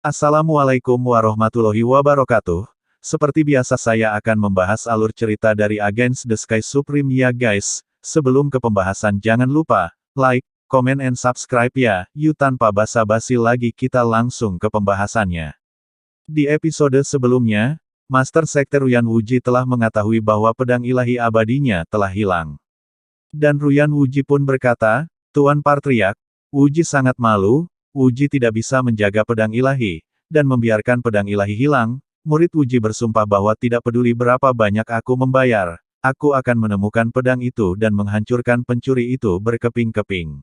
Assalamualaikum warahmatullahi wabarakatuh. Seperti biasa saya akan membahas alur cerita dari Against the Sky Supreme ya guys. Sebelum ke pembahasan jangan lupa, like, comment and subscribe ya. Yuk tanpa basa-basi lagi kita langsung ke pembahasannya. Di episode sebelumnya, Master Sekte Ruyan Wuji telah mengetahui bahwa pedang ilahi abadinya telah hilang. Dan Ruyan Wuji pun berkata, Tuan Patriark, Wuji sangat malu. Wuji tidak bisa menjaga pedang ilahi, dan membiarkan pedang ilahi hilang. Murid Wuji bersumpah bahwa tidak peduli berapa banyak aku membayar, aku akan menemukan pedang itu dan menghancurkan pencuri itu berkeping-keping.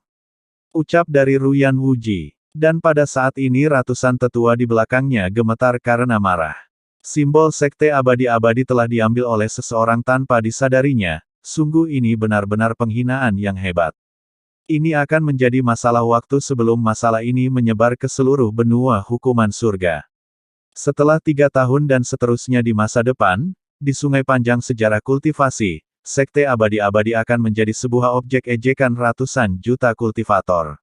Ucap dari Ruyan Wuji. Dan pada saat ini ratusan tetua di belakangnya gemetar karena marah. Simbol Sekte Abadi-Abadi telah diambil oleh seseorang tanpa disadarinya, sungguh ini benar-benar penghinaan yang hebat. Ini akan menjadi masalah waktu sebelum masalah ini menyebar ke seluruh benua hukuman surga. Setelah 3 tahun dan seterusnya di masa depan, di sungai panjang sejarah kultivasi, Sekte Abadi-Abadi akan menjadi sebuah objek ejekan ratusan juta kultivator.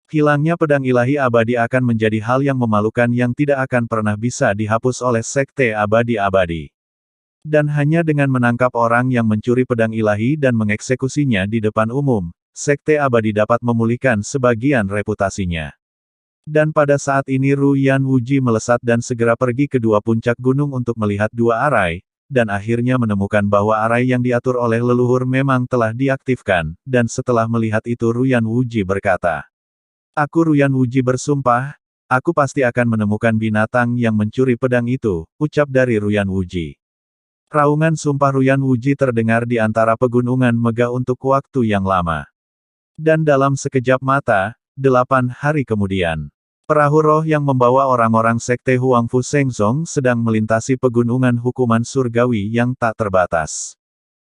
Hilangnya pedang ilahi abadi akan menjadi hal yang memalukan yang tidak akan pernah bisa dihapus oleh Sekte Abadi-Abadi. Dan hanya dengan menangkap orang yang mencuri pedang ilahi dan mengeksekusinya di depan umum, Sekte Abadi dapat memulihkan sebagian reputasinya. Dan pada saat ini Ruyan Wuji melesat dan segera pergi ke dua puncak gunung untuk melihat dua arai, dan akhirnya menemukan bahwa arai yang diatur oleh leluhur memang telah diaktifkan, dan setelah melihat itu Ruyan Wuji berkata, Aku Ruyan Wuji bersumpah, aku pasti akan menemukan binatang yang mencuri pedang itu, ucap dari Ruyan Wuji. Raungan sumpah Ruyan Wuji terdengar di antara pegunungan megah untuk waktu yang lama. Dan dalam sekejap mata, 8 hari kemudian, perahu roh yang membawa orang-orang Sekte Huangfu Shengzong sedang melintasi pegunungan hukuman surgawi yang tak terbatas.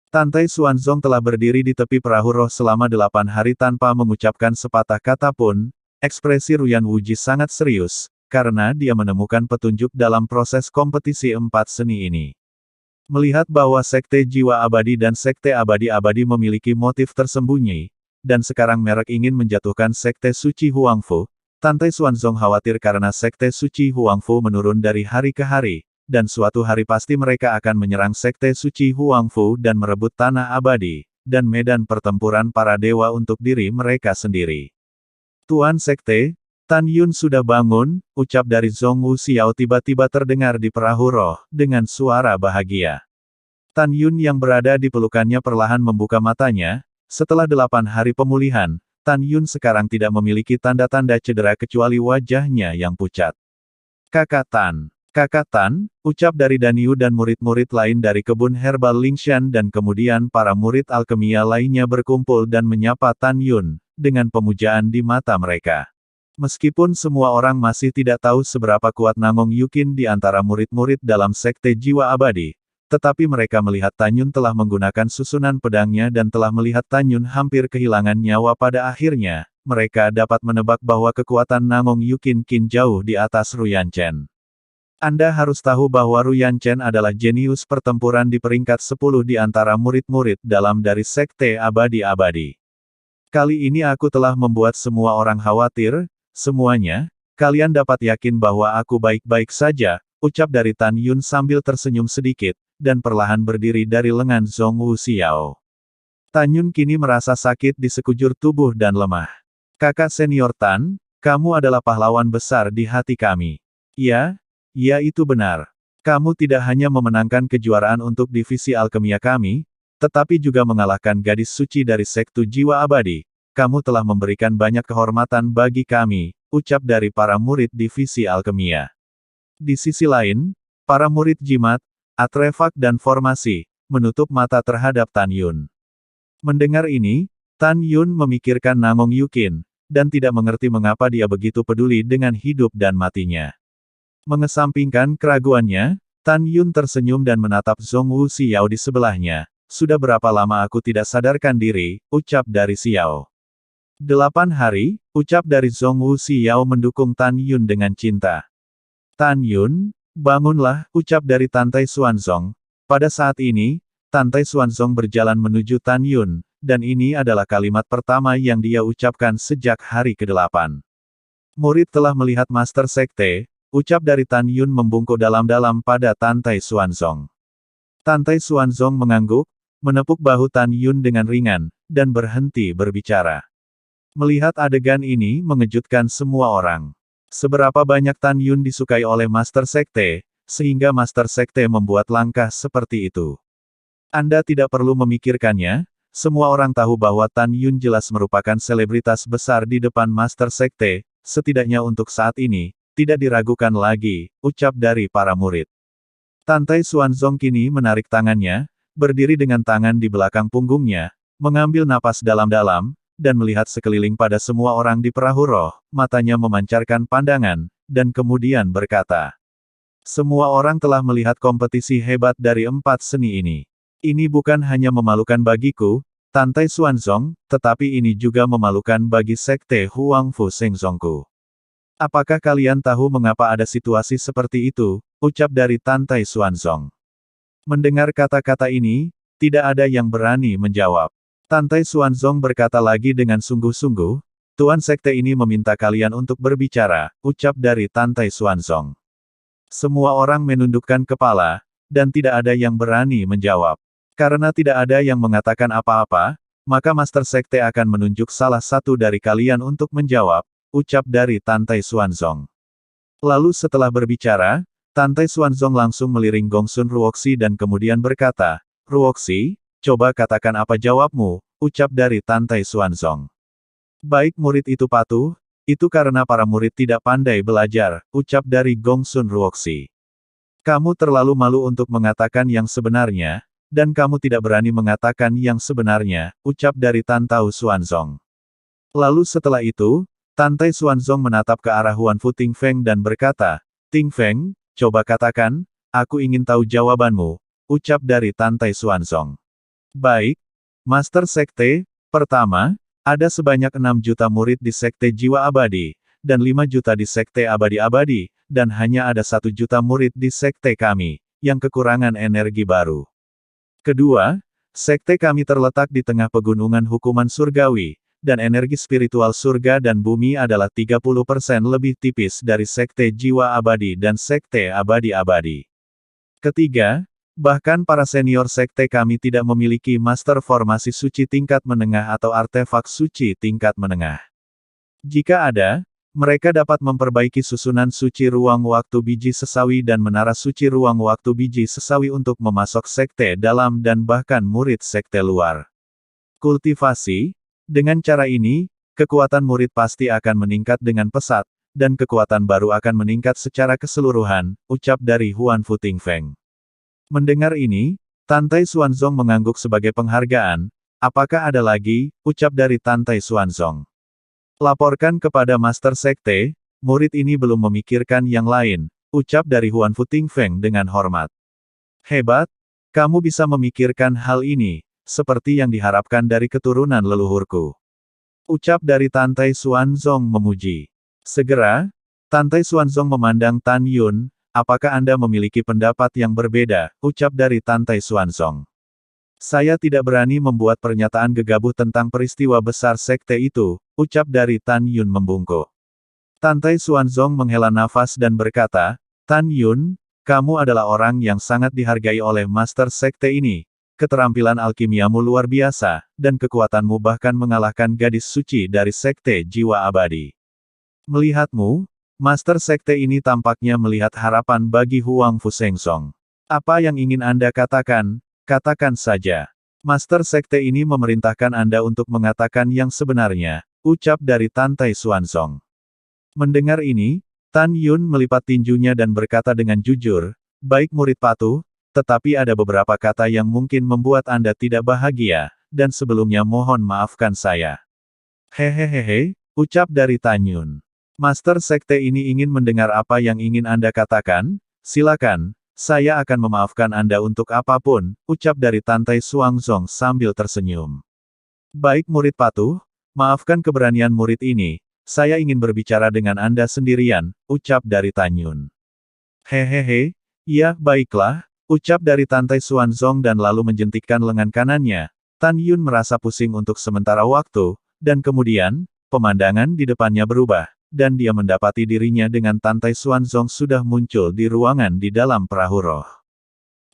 Tante Xuanzong telah berdiri di tepi perahu roh selama 8 hari tanpa mengucapkan sepatah kata pun. Ekspresi Ruyan Wuji sangat serius, karena dia menemukan petunjuk dalam proses kompetisi 4 seni ini. Melihat bahwa Sekte Jiwa Abadi dan Sekte Abadi-Abadi memiliki motif tersembunyi, dan sekarang merek ingin menjatuhkan Sekte Suci Huangfu, Tante Xuanzong khawatir karena Sekte Suci Huangfu menurun dari hari ke hari, dan suatu hari pasti mereka akan menyerang Sekte Suci Huangfu dan merebut tanah abadi, dan medan pertempuran para dewa untuk diri mereka sendiri. Tuan Sekte, Tan Yun sudah bangun, ucap dari Zhong Wu Xiao tiba-tiba terdengar di perahu roh, dengan suara bahagia. Tan Yun yang berada di pelukannya perlahan membuka matanya. Setelah 8 hari pemulihan, Tan Yun sekarang tidak memiliki tanda-tanda cedera kecuali wajahnya yang pucat. Kakak Tan, ucap dari Danyu dan murid-murid lain dari kebun herbal Lingshan dan kemudian para murid alkemia lainnya berkumpul dan menyapa Tan Yun, dengan pemujaan di mata mereka. Meskipun semua orang masih tidak tahu seberapa kuat Nangong Yukin di antara murid-murid dalam Sekte Jiwa Abadi, tetapi mereka melihat Tan Yun telah menggunakan susunan pedangnya dan telah melihat Tan Yun hampir kehilangan nyawa pada akhirnya, mereka dapat menebak bahwa kekuatan Nangong Yukin Qin jauh di atas Ruyan Chen. Anda harus tahu bahwa Ruyan Chen adalah jenius pertempuran di peringkat 10 di antara murid-murid dalam dari Sekte Abadi-Abadi. Kali ini aku telah membuat semua orang khawatir, semuanya, kalian dapat yakin bahwa aku baik-baik saja, ucap dari Tan Yun sambil tersenyum sedikit, dan perlahan berdiri dari lengan Zhong Wu Xiao. Tan Yun kini merasa sakit di sekujur tubuh dan lemah. Kakak senior Tan, kamu adalah pahlawan besar di hati kami. Ya, itu benar. Kamu tidak hanya memenangkan kejuaraan untuk divisi alkemia kami, tetapi juga mengalahkan gadis suci dari Sekte Jiwa Abadi. Kamu telah memberikan banyak kehormatan bagi kami, ucap dari para murid divisi alkemia. Di sisi lain, para murid jimat, artefak dan formasi, menutup mata terhadap Tan Yun. Mendengar ini, Tan Yun memikirkan Nangong Yukin, dan tidak mengerti mengapa dia begitu peduli dengan hidup dan matinya. Mengesampingkan keraguannya, Tan Yun tersenyum dan menatap Zhong Wu Xiao di sebelahnya. Sudah berapa lama aku tidak sadarkan diri, ucap dari Xiao. 8 hari, ucap dari Zhong Wu Xiao mendukung Tan Yun dengan cinta. Tan Yun, bangunlah, ucap dari Tante Xuanzong. Pada saat ini, Tante Xuanzong berjalan menuju Tan Yun, dan ini adalah kalimat pertama yang dia ucapkan sejak hari ke-8. Murid telah melihat Master Sekte, ucap dari Tan Yun membungkuk dalam-dalam pada Tan Tai Xuanzong. Tan Tai Xuanzong mengangguk, menepuk bahu Tan Yun dengan ringan, dan berhenti berbicara. Melihat adegan ini mengejutkan semua orang. Seberapa banyak Tan Yun disukai oleh Master Sekte, sehingga Master Sekte membuat langkah seperti itu. Anda tidak perlu memikirkannya, semua orang tahu bahwa Tan Yun jelas merupakan selebritas besar di depan Master Sekte, setidaknya untuk saat ini, tidak diragukan lagi, ucap dari para murid. Tan Tai Xuanzong kini menarik tangannya, berdiri dengan tangan di belakang punggungnya, mengambil napas dalam-dalam, dan melihat sekeliling pada semua orang di perahu roh, matanya memancarkan pandangan, dan kemudian berkata, "Semua orang telah melihat kompetisi hebat dari 4 seni ini. Ini bukan hanya memalukan bagiku, Tan Tai Xuanzong, tetapi ini juga memalukan bagi Sekte Huang Fu Shengzongku. Apakah kalian tahu mengapa ada situasi seperti itu?" ucap dari Tan Tai Xuanzong. Mendengar kata-kata ini, tidak ada yang berani menjawab. Tan Tai Xuanzong berkata lagi dengan sungguh-sungguh, "Tuan Sekte ini meminta kalian untuk berbicara," ucap dari Tan Tai Xuanzong. Semua orang menundukkan kepala, dan tidak ada yang berani menjawab. Karena tidak ada yang mengatakan apa-apa, maka Master Sekte akan menunjuk salah satu dari kalian untuk menjawab, ucap dari Tan Tai Xuanzong. Lalu setelah berbicara, Tan Tai Xuanzong langsung meliring Gongsun Ruoxi dan kemudian berkata, "Ruoxi, coba katakan apa jawabmu," ucap dari Tan Tai Xuanzong. "Baik murid itu patuh, itu karena para murid tidak pandai belajar," ucap dari Gongsun Ruoxi. "Kamu terlalu malu untuk mengatakan yang sebenarnya, dan kamu tidak berani mengatakan yang sebenarnya," ucap dari Tan Tai Xuanzong. Lalu setelah itu, Tan Tai Xuanzong menatap ke arah Huan Fu Tingfeng dan berkata, "Tingfeng, coba katakan, aku ingin tahu jawabanmu," ucap dari Tan Tai Xuanzong. "Baik, Master Sekte, pertama, ada sebanyak 6 juta murid di Sekte Jiwa Abadi, dan 5 juta di Sekte Abadi-Abadi, dan hanya ada 1 juta murid di Sekte kami, yang kekurangan energi baru. Kedua, Sekte kami terletak di tengah pegunungan hukuman surgawi, dan energi spiritual surga dan bumi adalah 30% lebih tipis dari Sekte Jiwa Abadi dan Sekte Abadi-Abadi. Ketiga, bahkan para senior Sekte kami tidak memiliki master formasi suci tingkat menengah atau artefak suci tingkat menengah. Jika ada, mereka dapat memperbaiki susunan suci ruang waktu biji sesawi dan menara suci ruang waktu biji sesawi untuk memasok Sekte dalam dan bahkan murid Sekte luar. Kultivasi. Dengan cara ini, kekuatan murid pasti akan meningkat dengan pesat, dan kekuatan baru akan meningkat secara keseluruhan, ucap dari Huan Fu Tingfeng. Mendengar ini, Tan Tai Xuanzong mengangguk sebagai penghargaan. "Apakah ada lagi?" ucap dari Tan Tai Xuanzong. "Laporkan kepada Master Sekte, murid ini belum memikirkan yang lain," ucap dari Huan Fu Tingfeng dengan hormat. "Hebat, kamu bisa memikirkan hal ini, seperti yang diharapkan dari keturunan leluhurku," ucap dari Tan Tai Xuanzong memuji. Segera, Tan Tai Xuanzong memandang Tan Yun, "Apakah Anda memiliki pendapat yang berbeda?" ucap dari Tan Tai Xuanzong. "Saya tidak berani membuat pernyataan gegabah tentang peristiwa besar Sekte itu," ucap dari Tan Yun membungkuk. Tan Tai Xuanzong menghela nafas dan berkata, "Tan Yun, kamu adalah orang yang sangat dihargai oleh Master Sekte ini. Keterampilan alkimiamu luar biasa, dan kekuatanmu bahkan mengalahkan gadis suci dari Sekte Jiwa Abadi. Melihatmu, Master Sekte ini tampaknya melihat harapan bagi Huang Fu Shengzong. Apa yang ingin Anda katakan? Katakan saja. Master Sekte ini memerintahkan Anda untuk mengatakan yang sebenarnya," ucap dari Tan Tai Xuanzong. Mendengar ini, Tan Yun melipat tinjunya dan berkata dengan jujur, "Baik murid patuh, tetapi ada beberapa kata yang mungkin membuat Anda tidak bahagia, dan sebelumnya mohon maafkan saya." "Hehehehe," ucap dari Tan Yun. "Master Sekte ini ingin mendengar apa yang ingin Anda katakan, silakan, saya akan memaafkan Anda untuk apapun," ucap dari Tan Tai Xuanzong sambil tersenyum. "Baik murid patuh, maafkan keberanian murid ini, saya ingin berbicara dengan Anda sendirian," ucap dari Tan Yun. "Hehehe, ya baiklah," ucap dari Tan Tai Xuanzong dan lalu menjentikkan lengan kanannya. Tan Yun merasa pusing untuk sementara waktu, dan kemudian, pemandangan di depannya berubah. dan dia mendapati dirinya dengan Tantai Xuanzong sudah muncul di ruangan di dalam perahu roh.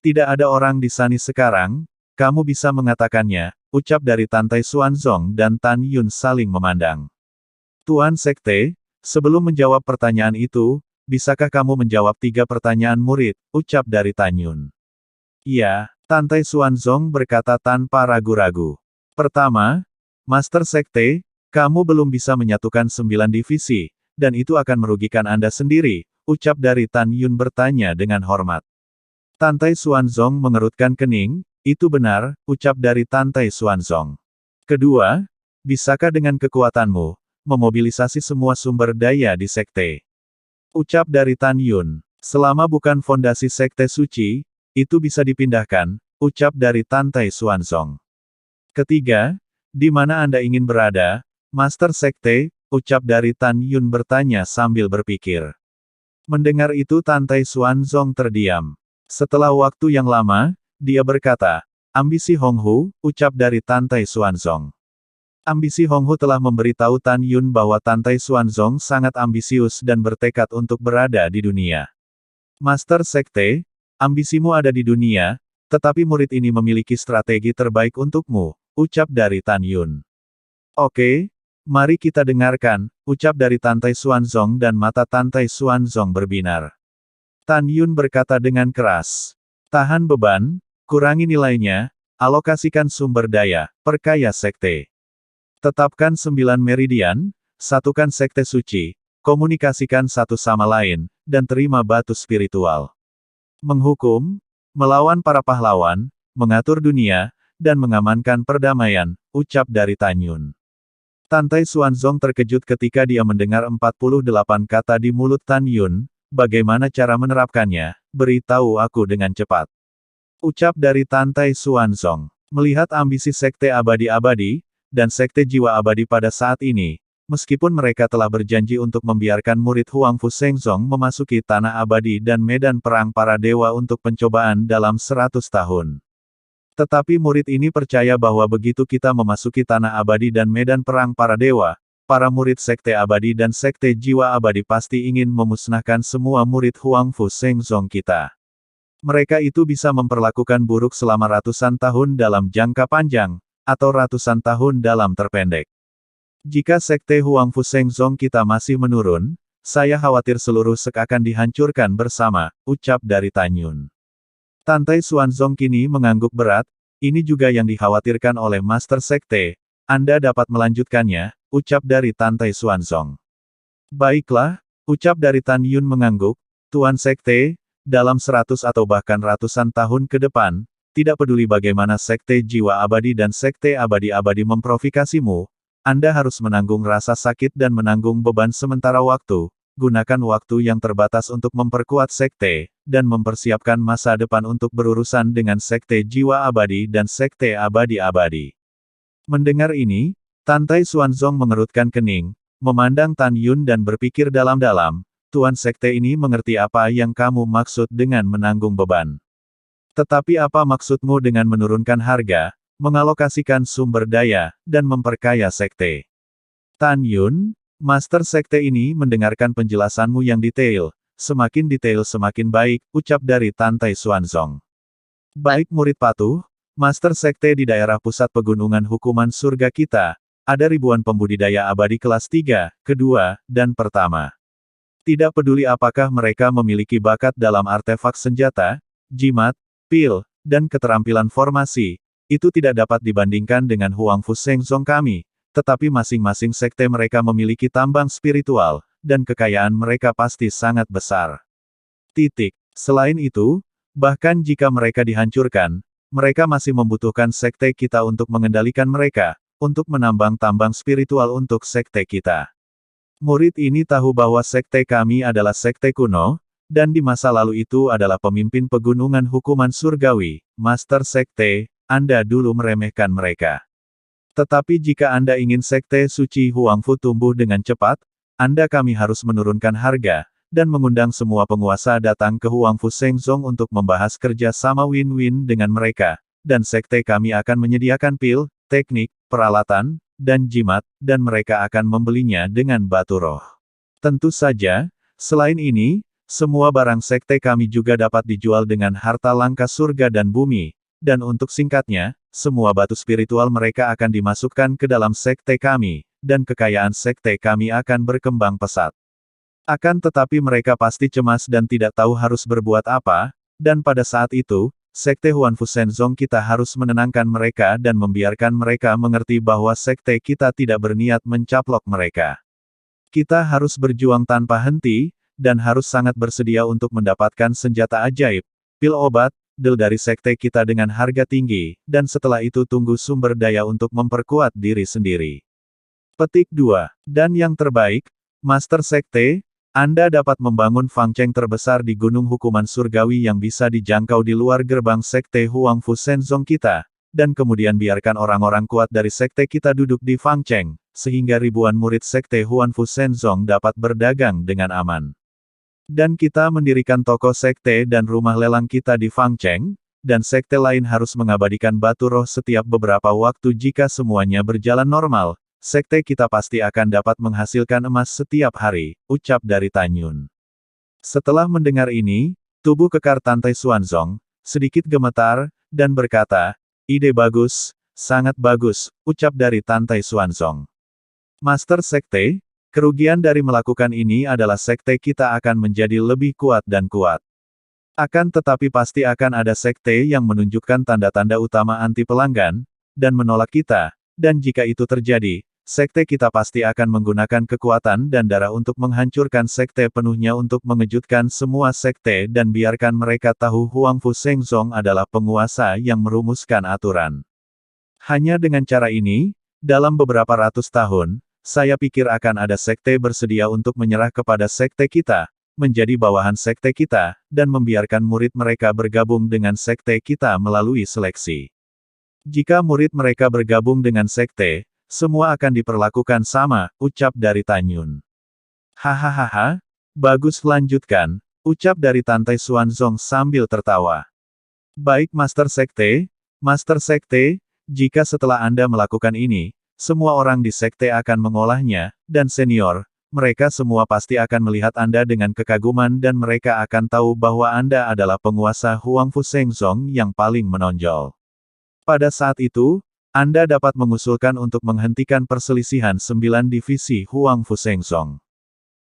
Tidak ada orang di sini sekarang, kamu bisa mengatakannya, ucap dari Tantai Xuanzong dan Tan Yun saling memandang. Tuan Sekte, sebelum menjawab pertanyaan itu, bisakah kamu menjawab 3 pertanyaan murid, ucap dari Tan Yun. Iya, Tantai Xuanzong berkata tanpa ragu-ragu. Pertama, Master Sekte, kamu belum bisa menyatukan 9 divisi, dan itu akan merugikan Anda sendiri, ucap dari Tan Yun bertanya dengan hormat. Tantai Xuanzong mengerutkan kening, itu benar, ucap dari Tantai Xuanzong. Kedua, bisakah dengan kekuatanmu, memobilisasi semua sumber daya di sekte? Ucap dari Tan Yun, selama bukan fondasi sekte suci, itu bisa dipindahkan, ucap dari Tantai Xuanzong. Ketiga, di mana Anda ingin berada, Master Sekte, ucap dari Tan Yun bertanya sambil berpikir. Mendengar itu Tantai Xuanzong terdiam. Setelah waktu yang lama, dia berkata, ambisi Honghu, ucap dari Tantai Xuanzong. Ambisi Honghu telah memberitahu Tan Yun bahwa Tantai Xuanzong sangat ambisius dan bertekad untuk berada di dunia. Master Sekte, ambisimu ada di dunia, tetapi murid ini memiliki strategi terbaik untukmu, ucap dari Tan Yun. Oke, mari kita dengarkan, ucap dari Tantai Xuanzong dan mata Tantai Xuanzong berbinar. Tan Yun berkata dengan keras. Tahan beban, kurangi nilainya, alokasikan sumber daya, perkaya sekte. Tetapkan 9 meridian, satukan sekte suci, komunikasikan satu sama lain, dan terima batu spiritual. Menghukum, melawan para pahlawan, mengatur dunia, dan mengamankan perdamaian, ucap dari Tan Yun. Tantai Xuanzong terkejut ketika dia mendengar 48 kata di mulut Tan Yun, bagaimana cara menerapkannya, beritahu aku dengan cepat. Ucap dari Tantai Xuanzong. Melihat ambisi sekte abadi-abadi, dan sekte jiwa abadi pada saat ini, meskipun mereka telah berjanji untuk membiarkan murid Huangfu Shengzong memasuki tanah abadi dan medan perang para dewa untuk pencobaan dalam 100 tahun. Tetapi murid ini percaya bahwa begitu kita memasuki tanah abadi dan medan perang para dewa, para murid sekte abadi dan sekte jiwa abadi pasti ingin memusnahkan semua murid Huangfu Shengzong kita. Mereka itu bisa memperlakukan buruk selama ratusan tahun dalam jangka panjang, atau ratusan tahun dalam terpendek. Jika sekte Huangfu Shengzong kita masih menurun, saya khawatir seluruh sek akan dihancurkan bersama, ucap dari Tan Yun. Tantai Xuanzong kini mengangguk berat, ini juga yang dikhawatirkan oleh Master Sekte, Anda dapat melanjutkannya, ucap dari Tantai Xuanzong. Baiklah, ucap dari Tan Yun mengangguk, Tuan Sekte, dalam 100 atau bahkan ratusan tahun ke depan, tidak peduli bagaimana sekte jiwa abadi dan sekte abadi-abadi memprovokasimu, Anda harus menanggung rasa sakit dan menanggung beban sementara waktu, gunakan waktu yang terbatas untuk memperkuat sekte, dan mempersiapkan masa depan untuk berurusan dengan sekte jiwa abadi dan sekte abadi-abadi. Mendengar ini, Tantai Xuanzong mengerutkan kening, memandang Tan Yun dan berpikir dalam-dalam, Tuan Sekte ini mengerti apa yang kamu maksud dengan menanggung beban. Tetapi apa maksudmu dengan menurunkan harga, mengalokasikan sumber daya, dan memperkaya sekte? Tan Yun, Master Sekte ini mendengarkan penjelasanmu yang detail, semakin detail semakin baik, ucap dari Tantai Xuanzong. Baik murid patuh, Master Sekte di daerah pusat pegunungan hukuman surga kita, ada ribuan pembudidaya abadi kelas 3, kedua, dan pertama. Tidak peduli apakah mereka memiliki bakat dalam artefak senjata, jimat, pil, dan keterampilan formasi, itu tidak dapat dibandingkan dengan Huangfu Shengzong kami, tetapi masing-masing sekte mereka memiliki tambang spiritual, dan kekayaan mereka pasti sangat besar. Selain itu, bahkan jika mereka dihancurkan, mereka masih membutuhkan sekte kita untuk mengendalikan mereka, untuk menambang tambang spiritual untuk sekte kita. Murid ini tahu bahwa sekte kami adalah sekte kuno, dan di masa lalu itu adalah pemimpin pegunungan hukuman surgawi, Master Sekte, Anda dulu meremehkan mereka. Tetapi jika Anda ingin sekte suci Huangfu tumbuh dengan cepat, kami harus menurunkan harga, dan mengundang semua penguasa datang ke Huangfu Shengzong untuk membahas kerja sama win-win dengan mereka, dan sekte kami akan menyediakan pil, teknik, peralatan, dan jimat, dan mereka akan membelinya dengan batu roh. Tentu saja, selain ini, semua barang sekte kami juga dapat dijual dengan harta langka surga dan bumi, dan untuk singkatnya, semua batu spiritual mereka akan dimasukkan ke dalam sekte kami, dan kekayaan sekte kami akan berkembang pesat. Akan tetapi mereka pasti cemas dan tidak tahu harus berbuat apa, dan pada saat itu, sekte Huanfu Shenzong kita harus menenangkan mereka dan membiarkan mereka mengerti bahwa sekte kita tidak berniat mencaplok mereka. Kita harus berjuang tanpa henti, dan harus sangat bersedia untuk mendapatkan senjata ajaib, pil obat, del dari sekte kita dengan harga tinggi, dan setelah itu tunggu sumber daya untuk memperkuat diri sendiri. Petik 2. Dan yang terbaik, Master Sekte, Anda dapat membangun fangceng terbesar di Gunung Hukuman Surgawi yang bisa dijangkau di luar gerbang sekte Huangfu Shenzong kita, dan kemudian biarkan orang-orang kuat dari sekte kita duduk di fangceng, sehingga ribuan murid sekte Huanfu Shenzong dapat berdagang dengan aman. Dan kita mendirikan toko sekte dan rumah lelang kita di Fangceng, dan sekte lain harus mengabadikan batu roh setiap beberapa waktu jika semuanya berjalan normal, sekte kita pasti akan dapat menghasilkan emas setiap hari, ucap dari Tan Yun. Setelah mendengar ini, tubuh kekar Tantai Xuanzong sedikit gemetar, dan berkata, ide bagus, sangat bagus, ucap dari Tantai Xuanzong. Master Sekte, kerugian dari melakukan ini adalah sekte kita akan menjadi lebih kuat dan kuat. Akan tetapi pasti akan ada sekte yang menunjukkan tanda-tanda utama anti pelanggan, dan menolak kita, dan jika itu terjadi, sekte kita pasti akan menggunakan kekuatan dan darah untuk menghancurkan sekte penuhnya untuk mengejutkan semua sekte dan biarkan mereka tahu Huangfu Shenzong adalah penguasa yang merumuskan aturan. Hanya dengan cara ini, dalam beberapa ratus tahun, saya pikir akan ada sekte bersedia untuk menyerah kepada sekte kita, menjadi bawahan sekte kita, dan membiarkan murid mereka bergabung dengan sekte kita melalui seleksi. Jika murid mereka bergabung dengan sekte, semua akan diperlakukan sama, ucap dari Tan Yun. Hahaha, bagus lanjutkan, ucap dari Tantai Xuanzong sambil tertawa. Baik Master Sekte, jika setelah Anda melakukan ini, semua orang di sekte akan mengolahnya, dan senior, mereka semua pasti akan melihat Anda dengan kekaguman dan mereka akan tahu bahwa Anda adalah penguasa Huangfu Shenzong yang paling menonjol. Pada saat itu, Anda dapat mengusulkan untuk menghentikan perselisihan 9 divisi Huangfu Shenzong.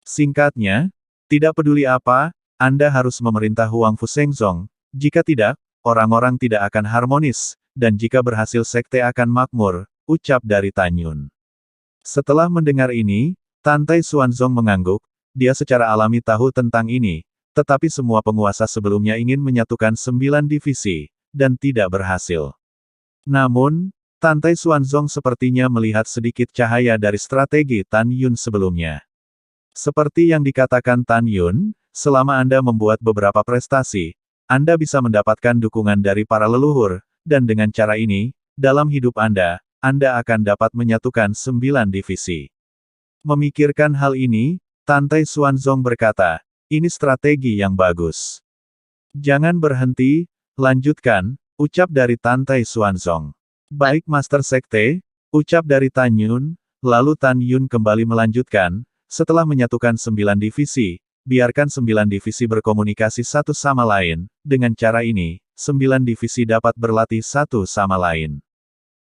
Singkatnya, tidak peduli apa, Anda harus memerintah Huangfu Shenzong, jika tidak, orang-orang tidak akan harmonis, dan jika berhasil sekte akan makmur, ucap dari Tan Yun. Setelah mendengar ini, Tantai Xuanzong mengangguk, dia secara alami tahu tentang ini, tetapi semua penguasa sebelumnya ingin menyatukan 9 divisi, dan tidak berhasil. Namun, Tantai Xuanzong sepertinya melihat sedikit cahaya dari strategi Tan Yun sebelumnya. Seperti yang dikatakan Tan Yun, selama Anda membuat beberapa prestasi, Anda bisa mendapatkan dukungan dari para leluhur, dan dengan cara ini, dalam hidup Anda akan dapat menyatukan 9 divisi. Memikirkan hal ini, Tantai Xuanzong berkata, ini strategi yang bagus. Jangan berhenti, lanjutkan, ucap dari Tantai Xuanzong. Baik Master Sekte, ucap dari Tan Yun, lalu Tan Yun kembali melanjutkan, setelah menyatukan 9 divisi, biarkan 9 divisi berkomunikasi satu sama lain, dengan cara ini, 9 divisi dapat berlatih satu sama lain.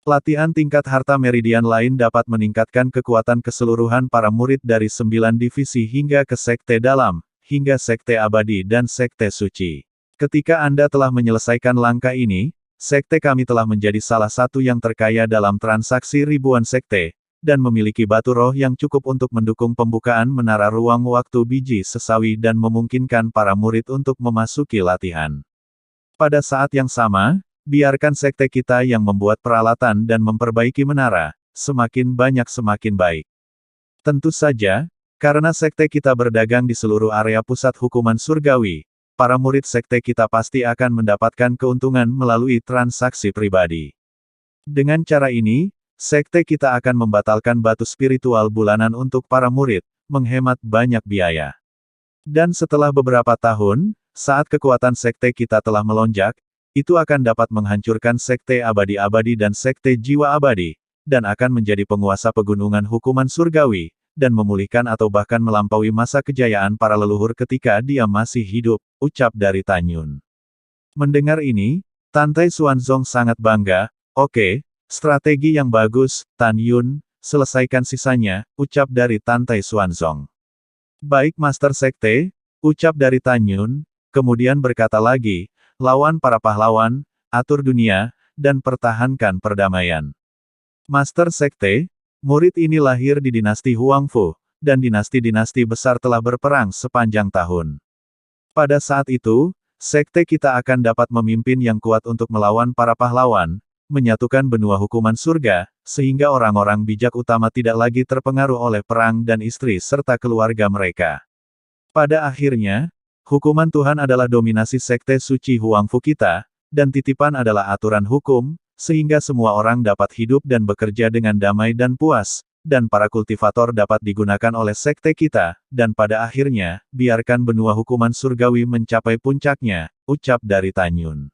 Latihan tingkat harta meridian lain dapat meningkatkan kekuatan keseluruhan para murid dari 9 divisi hingga ke sekte dalam, hingga sekte abadi dan sekte suci. Ketika Anda telah menyelesaikan langkah ini, sekte kami telah menjadi salah satu yang terkaya dalam transaksi ribuan sekte, dan memiliki batu roh yang cukup untuk mendukung pembukaan menara ruang waktu biji sesawi dan memungkinkan para murid untuk memasuki latihan. Pada saat yang sama, biarkan sekte kita yang membuat peralatan dan memperbaiki menara, semakin banyak semakin baik. Tentu saja, karena sekte kita berdagang di seluruh area pusat hukuman surgawi, para murid sekte kita pasti akan mendapatkan keuntungan melalui transaksi pribadi. Dengan cara ini, sekte kita akan membatalkan batu spiritual bulanan untuk para murid, menghemat banyak biaya. Dan setelah beberapa tahun, saat kekuatan sekte kita telah melonjak, itu akan dapat menghancurkan sekte abadi-abadi dan sekte jiwa abadi, dan akan menjadi penguasa pegunungan hukuman surgawi, dan memulihkan atau bahkan melampaui masa kejayaan para leluhur ketika dia masih hidup, ucap dari Tan Yun. Mendengar ini, Tantai Xuanzong sangat bangga. Oke, strategi yang bagus, Tan Yun, selesaikan sisanya, ucap dari Tantai Xuanzong. Baik Master Sekte, ucap dari Tan Yun, kemudian berkata lagi, lawan para pahlawan, atur dunia, dan pertahankan perdamaian. Master Sekte, murid ini lahir di dinasti Huangfu, dan dinasti-dinasti besar telah berperang sepanjang tahun. Pada saat itu, sekte kita akan dapat memimpin yang kuat untuk melawan para pahlawan, menyatukan benua hukuman surga, sehingga orang-orang bijak utama tidak lagi terpengaruh oleh perang dan istri serta keluarga mereka. Pada akhirnya, hukuman Tuhan adalah dominasi sekte suci Huangfu kita, dan titipan adalah aturan hukum, sehingga semua orang dapat hidup dan bekerja dengan damai dan puas, dan para kultivator dapat digunakan oleh sekte kita, dan pada akhirnya, biarkan benua hukuman surgawi mencapai puncaknya, ucap dari Tan Yun.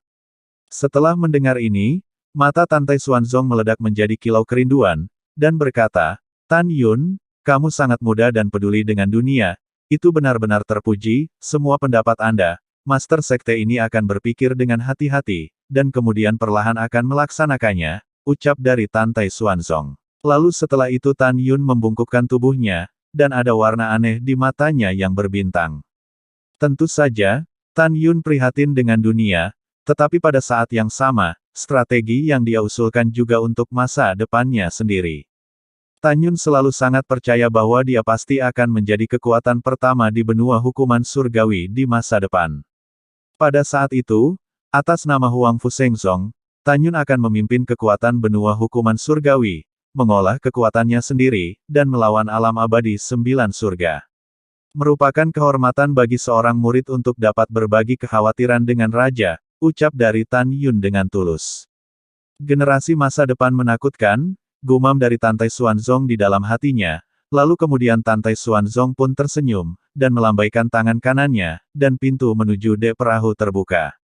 Setelah mendengar ini, mata Tantai Xuanzong meledak menjadi kilau kerinduan, dan berkata, Tan Yun, kamu sangat muda dan peduli dengan dunia, itu benar-benar terpuji, semua pendapat Anda, Master Sekte ini akan berpikir dengan hati-hati, dan kemudian perlahan akan melaksanakannya, ucap dari Tantai Xuanzong. Lalu setelah itu Tan Yun membungkukkan tubuhnya, dan ada warna aneh di matanya yang berbintang. Tentu saja, Tan Yun prihatin dengan dunia, tetapi pada saat yang sama, strategi yang dia usulkan juga untuk masa depannya sendiri. Tan Yun selalu sangat percaya bahwa dia pasti akan menjadi kekuatan pertama di benua hukuman surgawi di masa depan. Pada saat itu, atas nama Huangfu Shengzong, Tan Yun akan memimpin kekuatan benua hukuman surgawi, mengolah kekuatannya sendiri, dan melawan alam abadi 9 surga. Merupakan kehormatan bagi seorang murid untuk dapat berbagi kekhawatiran dengan raja, ucap dari Tan Yun dengan tulus. Generasi masa depan menakutkan, gumam dari Tantai Xuanzong di dalam hatinya, lalu kemudian Tantai Xuanzong pun tersenyum, dan melambaikan tangan kanannya, dan pintu menuju dek perahu terbuka.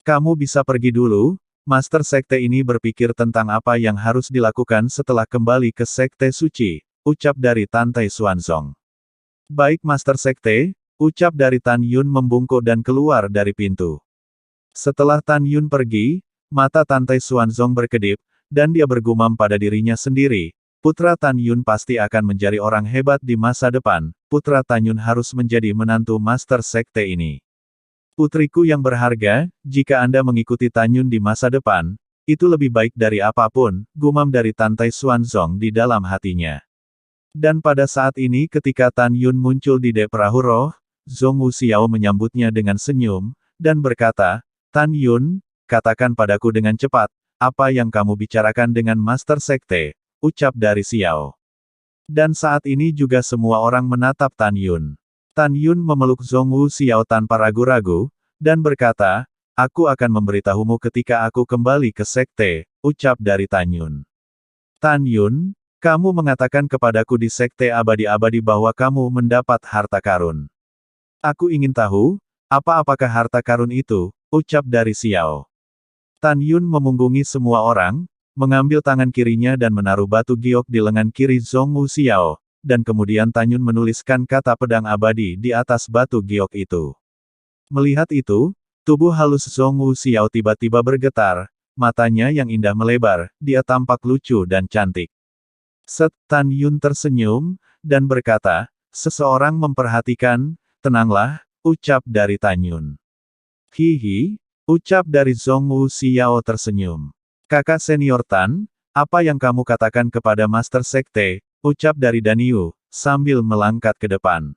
Kamu bisa pergi dulu, Master Sekte ini berpikir tentang apa yang harus dilakukan setelah kembali ke Sekte Suci, ucap dari Tantai Xuanzong. Baik Master Sekte, ucap dari Tan Yun membungkuk dan keluar dari pintu. Setelah Tan Yun pergi, mata Tantai Xuanzong berkedip, dan dia bergumam pada dirinya sendiri, putra Tan Yun pasti akan menjadi orang hebat di masa depan, putra Tan Yun harus menjadi menantu Master Sekte ini. Putriku yang berharga, jika Anda mengikuti Tan Yun di masa depan, itu lebih baik dari apapun, gumam dari Tantai Xuanzong di dalam hatinya. Dan pada saat ini ketika Tan Yun muncul di dek perahu roh, Zhong Wuxiao menyambutnya dengan senyum, dan berkata, Tan Yun, katakan padaku dengan cepat, apa yang kamu bicarakan dengan Master Sekte, ucap dari Xiao. Dan saat ini juga semua orang menatap Tan Yun. Tan Yun memeluk Zhong Wuxiao tanpa ragu-ragu, dan berkata, aku akan memberitahumu ketika aku kembali ke Sekte, ucap dari Tan Yun. Tan Yun, kamu mengatakan kepadaku di Sekte Abadi-Abadi bahwa kamu mendapat harta karun. Aku ingin tahu, apakah harta karun itu, ucap dari Xiao. Tan Yun memunggungi semua orang, mengambil tangan kirinya dan menaruh batu giok di lengan kiri Zhong Wuxiao, dan kemudian Tan Yun menuliskan kata pedang abadi di atas batu giok itu. Melihat itu, tubuh halus Zhong Wuxiao tiba-tiba bergetar, matanya yang indah melebar, dia tampak lucu dan cantik. Tan Yun tersenyum, dan berkata, seseorang memperhatikan, tenanglah, ucap dari Tan Yun. Hihi, ucap dari Zhong Wuxiao tersenyum. Kakak senior Tan, apa yang kamu katakan kepada Master Sekte, ucap dari Dan Yu, sambil melangkah ke depan.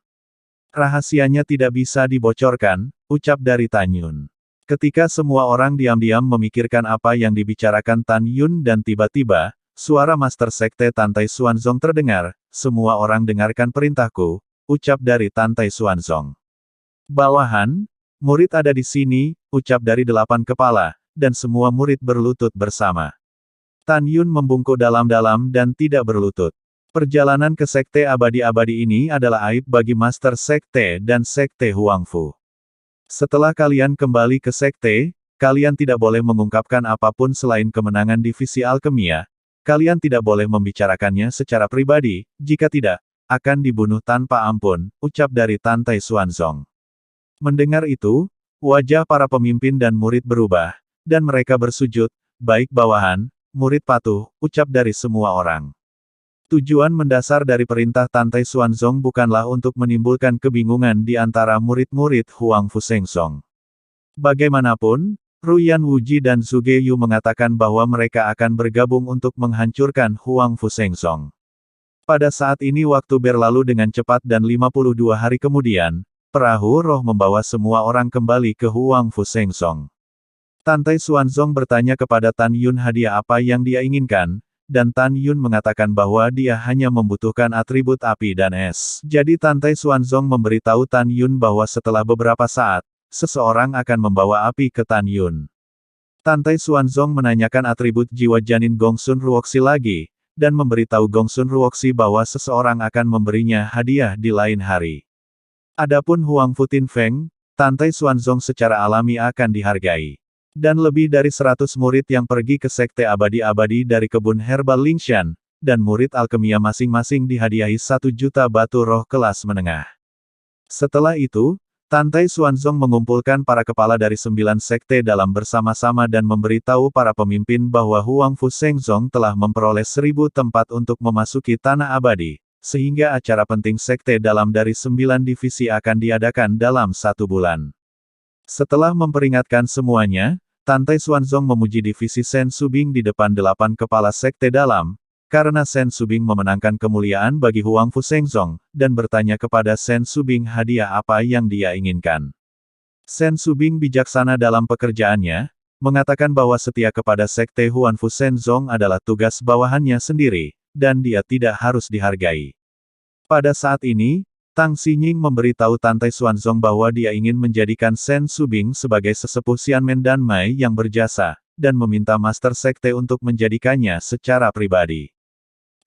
Rahasianya tidak bisa dibocorkan, ucap dari Tan Yun. Ketika semua orang diam-diam memikirkan apa yang dibicarakan Tan Yun dan tiba-tiba, suara Master Sekte Tantai Xuanzong terdengar, semua orang dengarkan perintahku, ucap dari Tantai Xuanzong. Bawahan, murid ada di sini, ucap dari 8 kepala, dan semua murid berlutut bersama. Tan Yun membungkuk dalam-dalam dan tidak berlutut. Perjalanan ke Sekte Abadi-Abadi ini adalah aib bagi Master Sekte dan Sekte Huangfu. Setelah kalian kembali ke Sekte, kalian tidak boleh mengungkapkan apapun selain kemenangan divisi alkemia, kalian tidak boleh membicarakannya secara pribadi, jika tidak, akan dibunuh tanpa ampun, ucap dari Tantai Xuanzong. Mendengar itu, wajah para pemimpin dan murid berubah, dan mereka bersujud, baik bawahan, murid patuh, ucap dari semua orang. Tujuan mendasar dari perintah Tantai Xuanzong bukanlah untuk menimbulkan kebingungan di antara murid-murid Huang Fushengzong. Bagaimanapun, Ruyan Wuji dan Zhuge Yu mengatakan bahwa mereka akan bergabung untuk menghancurkan Huang Fushengzong. Pada saat ini waktu berlalu dengan cepat dan 52 hari kemudian, perahu roh membawa semua orang kembali ke Huang Fushengzong. Tantai Xuanzong bertanya kepada Tan Yun hadiah apa yang dia inginkan, dan Tan Yun mengatakan bahwa dia hanya membutuhkan atribut api dan es. Jadi Tantai Xuanzong memberitahu Tan Yun bahwa setelah beberapa saat, seseorang akan membawa api ke Tan Yun. Tantai Xuanzong menanyakan atribut jiwa janin Gongsun Ruoxi lagi, dan memberitahu Gongsun Ruoxi bahwa seseorang akan memberinya hadiah di lain hari. Adapun Huang Futin Feng, Tantai Xuanzong secara alami akan dihargai. Dan lebih dari 100 murid yang pergi ke sekte abadi-abadi dari kebun herbal Lingshan, dan murid alkemia masing-masing dihadiahi 1 juta batu roh kelas menengah. Setelah itu, Tantai Xuanzong mengumpulkan para kepala dari 9 sekte dalam bersama-sama dan memberitahu para pemimpin bahwa Huang Fushengzong telah memperoleh 1000 tempat untuk memasuki tanah abadi, sehingga acara penting sekte dalam dari 9 divisi akan diadakan dalam 1 bulan. Setelah memperingatkan semuanya, Tantai Xuanzong memuji divisi Shen Subing di depan 8 kepala sekte dalam, karena Shen Subing memenangkan kemuliaan bagi Huang Fushengzong, dan bertanya kepada Shen Subing hadiah apa yang dia inginkan. Shen Subing bijaksana dalam pekerjaannya, mengatakan bahwa setia kepada sekte Huang Fushengzong adalah tugas bawahannya sendiri, dan dia tidak harus dihargai. Pada saat ini, Tang Xinying memberitahu Tantai Xuanzong bahwa dia ingin menjadikan Shen Subing sebagai sesepuh Xianmen Danmai yang berjasa, dan meminta Master Sekte untuk menjadikannya secara pribadi.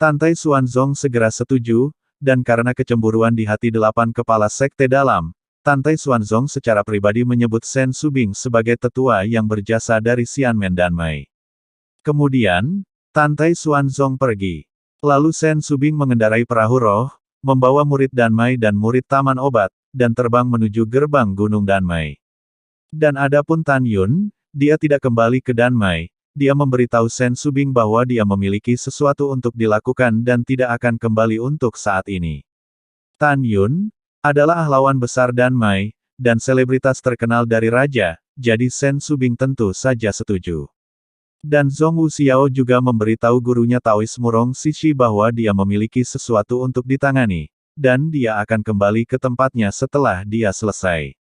Tantai Xuanzong segera setuju, dan karena kecemburuan di hati 8 kepala sekte dalam, Tantai Xuanzong secara pribadi menyebut Shen Subing sebagai tetua yang berjasa dari Xianmen Danmai. Kemudian, Tantai Xuanzong pergi. Lalu Shen Subing mengendarai perahu roh, membawa murid Danmai dan murid Taman Obat, dan terbang menuju gerbang Gunung Danmai. Dan adapun Tan Yun, dia tidak kembali ke Danmai, dia memberitahu Shen Subing bahwa dia memiliki sesuatu untuk dilakukan dan tidak akan kembali untuk saat ini. Tan Yun adalah pahlawan besar Danmai, dan selebritas terkenal dari raja, jadi Shen Subing tentu saja setuju. Dan Zhong Wuxiao juga memberitahu gurunya Taois Murong Sishi bahwa dia memiliki sesuatu untuk ditangani, dan dia akan kembali ke tempatnya setelah dia selesai.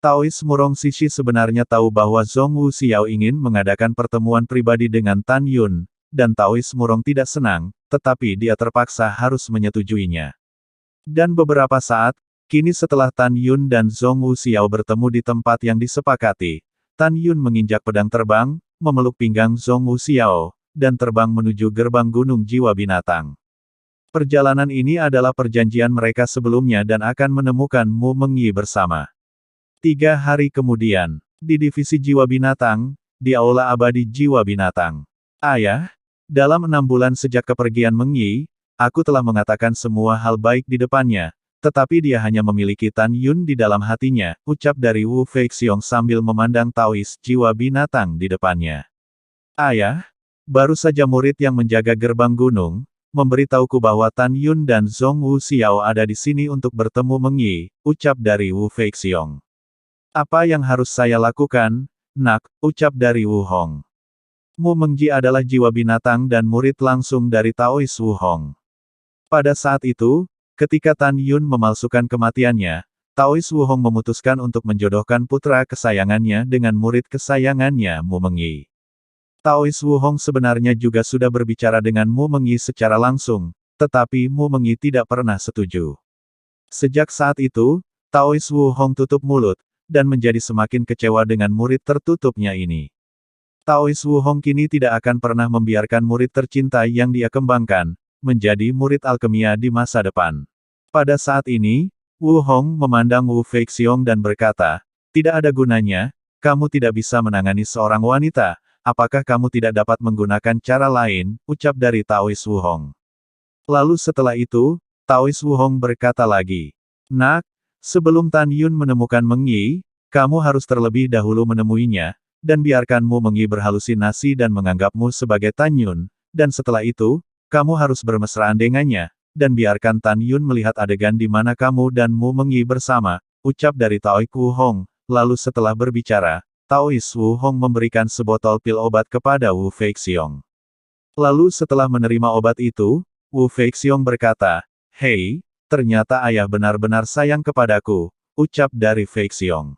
Taois Murong Sishi sebenarnya tahu bahwa Zhong Wuxiao ingin mengadakan pertemuan pribadi dengan Tan Yun, dan Taois Murong tidak senang, tetapi dia terpaksa harus menyetujuinya. Dan beberapa saat, kini setelah Tan Yun dan Zhong Wuxiao bertemu di tempat yang disepakati, Tan Yun menginjak pedang terbang, memeluk pinggang Zhong Wuxiao, dan terbang menuju gerbang Gunung Jiwa Binatang. Perjalanan ini adalah perjanjian mereka sebelumnya dan akan menemukan Mu Mengyi bersama. 3 hari kemudian, di divisi Jiwa Binatang, di Aula Abadi Jiwa Binatang. Ayah, dalam 6 bulan sejak kepergian Mengyi, aku telah mengatakan semua hal baik di depannya, tetapi dia hanya memiliki Tan Yun di dalam hatinya, ucap dari Wu Feixiong sambil memandang Taois Jiwa Binatang di depannya. Ayah, baru saja murid yang menjaga gerbang gunung, memberitahuku bahwa Tan Yun dan Zhong Wuxiao ada di sini untuk bertemu Mengyi, ucap dari Wu Feixiong. Apa yang harus saya lakukan, nak, ucap dari Wu Hong. Mu Mengyi adalah jiwa binatang dan murid langsung dari Taois Wu Hong. Pada saat itu, ketika Tan Yun memalsukan kematiannya, Taois Wu Hong memutuskan untuk menjodohkan putra kesayangannya dengan murid kesayangannya Mu Mengyi. Taois Wu Hong sebenarnya juga sudah berbicara dengan Mu Mengyi secara langsung, tetapi Mu Mengyi tidak pernah setuju. Sejak saat itu, Taois Wu Hong tutup mulut, dan menjadi semakin kecewa dengan murid tertutupnya ini. Taois Wu Hong kini tidak akan pernah membiarkan murid tercinta yang dia kembangkan, menjadi murid alkemia di masa depan. Pada saat ini, Wu Hong memandang Wu Feixiong dan berkata, tidak ada gunanya, kamu tidak bisa menangani seorang wanita, apakah kamu tidak dapat menggunakan cara lain, ucap dari Taois Wu Hong. Lalu setelah itu, Taois Wu Hong berkata lagi. Nak, sebelum Tan Yun menemukan Meng Yi, kamu harus terlebih dahulu menemuinya, dan biarkanmu Meng Yi berhalusinasi dan menganggapmu sebagai Tan Yun, dan setelah itu, kamu harus bermesraan dengannya, dan biarkan Tan Yun melihat adegan di mana kamu dan Mu Meng Yi bersama, ucap dari Taois Wu Hong. Lalu setelah berbicara, Taois Wu Hong memberikan sebotol pil obat kepada Wu Feixiong. Lalu setelah menerima obat itu, Wu Feixiong berkata, "Hei, ternyata ayah benar-benar sayang kepadaku," ucap dari Feixiong.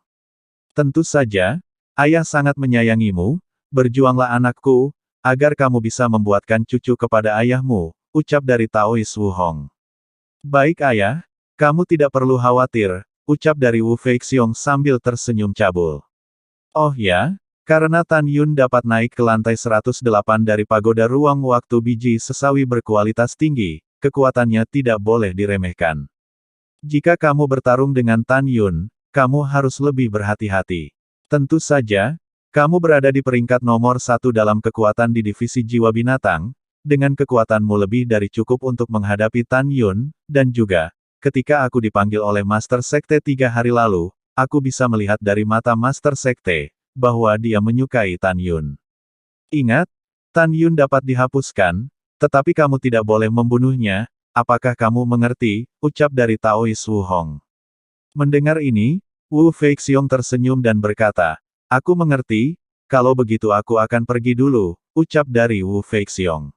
"Tentu saja, ayah sangat menyayangimu, berjuanglah anakku, agar kamu bisa membuatkan cucu kepada ayahmu," ucap dari Taois Wu Hong. "Baik ayah, kamu tidak perlu khawatir," ucap dari Wu Feixiong sambil tersenyum cabul. Oh ya, karena Tan Yun dapat naik ke lantai 108 dari pagoda ruang waktu biji sesawi berkualitas tinggi, kekuatannya tidak boleh diremehkan. Jika kamu bertarung dengan Tan Yun, kamu harus lebih berhati-hati. Tentu saja, kamu berada di peringkat nomor 1 dalam kekuatan di divisi jiwa binatang, dengan kekuatanmu lebih dari cukup untuk menghadapi Tan Yun, dan juga, ketika aku dipanggil oleh Master Sekte 3 hari lalu, aku bisa melihat dari mata Master Sekte, bahwa dia menyukai Tan Yun. Ingat, Tan Yun dapat dihapuskan, tetapi kamu tidak boleh membunuhnya, apakah kamu mengerti, ucap dari Taois Wu Hong. Mendengar ini, Wu Feixiong tersenyum dan berkata, "Aku mengerti, kalau begitu aku akan pergi dulu," ucap dari Wu Feixiong.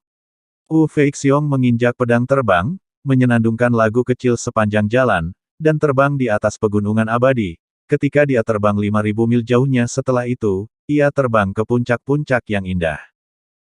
Wu Feixiong menginjak pedang terbang, menyenandungkan lagu kecil sepanjang jalan, dan terbang di atas pegunungan abadi. Ketika dia terbang 5.000 mil jauhnya setelah itu, ia terbang ke puncak-puncak yang indah.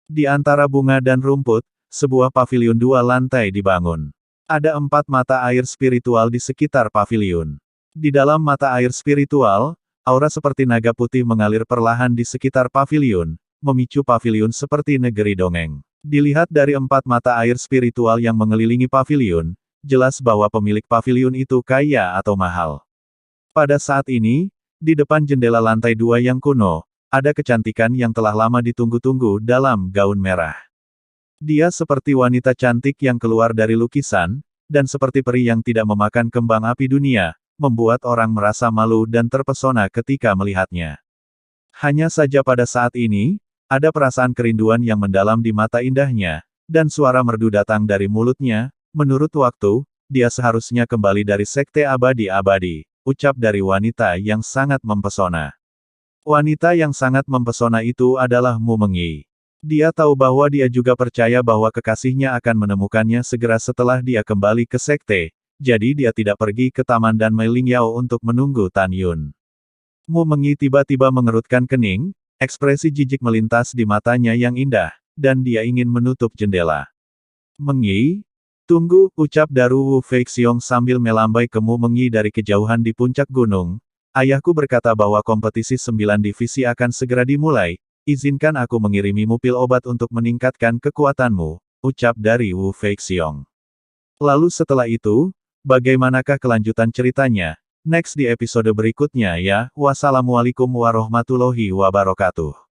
Di antara bunga dan rumput, sebuah paviliun 2 lantai dibangun. Ada 4 mata air spiritual di sekitar paviliun. Di dalam mata air spiritual, aura seperti naga putih mengalir perlahan di sekitar paviliun, memicu paviliun seperti negeri dongeng. Dilihat dari 4 mata air spiritual yang mengelilingi paviliun, jelas bahwa pemilik paviliun itu kaya atau mahal. Pada saat ini, di depan jendela lantai 2 yang kuno, ada kecantikan yang telah lama ditunggu-tunggu dalam gaun merah. Dia seperti wanita cantik yang keluar dari lukisan, dan seperti peri yang tidak memakan kembang api dunia, membuat orang merasa malu dan terpesona ketika melihatnya. Hanya saja pada saat ini, ada perasaan kerinduan yang mendalam di mata indahnya, dan suara merdu datang dari mulutnya. "Menurut waktu, dia seharusnya kembali dari sekte abadi-abadi," ucap dari wanita yang sangat mempesona. Wanita yang sangat mempesona itu adalah Mu Meng Yi. Dia tahu bahwa dia juga percaya bahwa kekasihnya akan menemukannya segera setelah dia kembali ke sekte, jadi dia tidak pergi ke taman dan Mei Lingyao untuk menunggu Tan Yun. Mu Meng Yi tiba-tiba mengerutkan kening, ekspresi jijik melintas di matanya yang indah, dan dia ingin menutup jendela. "Meng Yi? Tunggu," ucap Daru Wu Feixiong sambil melambai ke Mu Meng Yi dari kejauhan di puncak gunung. "Ayahku berkata bahwa kompetisi 9 divisi akan segera dimulai. Izinkan aku mengirimimu pil obat untuk meningkatkan kekuatanmu," ucap dari Wu Feixiong. Lalu setelah itu, bagaimanakah kelanjutan ceritanya? Next di episode berikutnya ya. Wassalamualaikum warahmatullahi wabarakatuh.